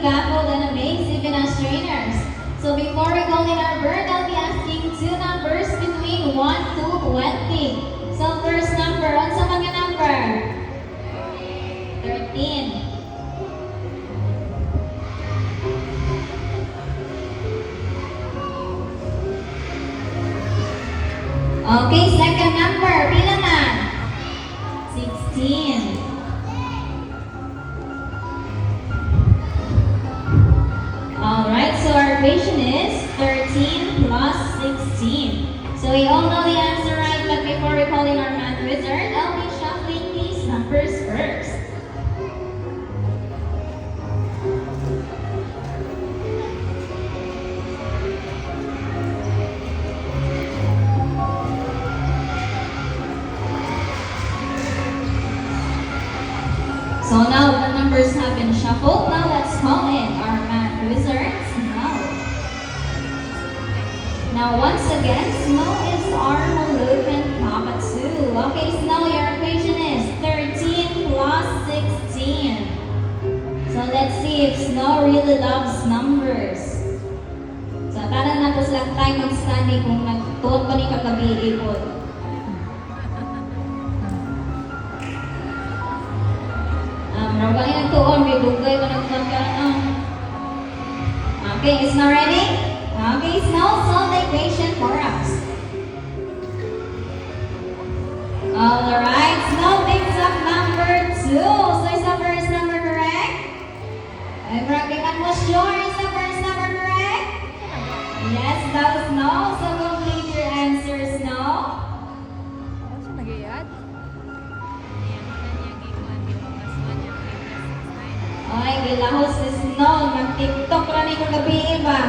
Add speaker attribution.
Speaker 1: baffled and amazed even as trainers. So before we call in our bird, I'll be asking two numbers between 1 to 20. So first number, ano sa mga number? 13. Okay, second number, pila man? 16. Alright, so our equation is 13 plus 16. So we all know the answer, right? But before we call in our math wizard, I'll be shuffling these numbers first. So now the numbers have been shuffled. Now let's call in our math wizards now. Now once again, Snow is our Maluk and Papa too. Okay, Snow, your equation is 13 plus 16. So let's see if Snow really loves numbers. So parang na po sila tayo mag-study kung nagtuot pa ni kagabi ipon. Marami ang tuon, may bugay pa nagpagkaan. Okay, is Snow ready? Okay, Snow, solve the equation for us. Alright, Snow picks up number 2. So is the first number correct? I'm not sure, is the first number correct? Yes, that was Snow. So complete your answer, Snow. Ay, gilahos si Snow. Mag-TikTok lang yung gabi ba?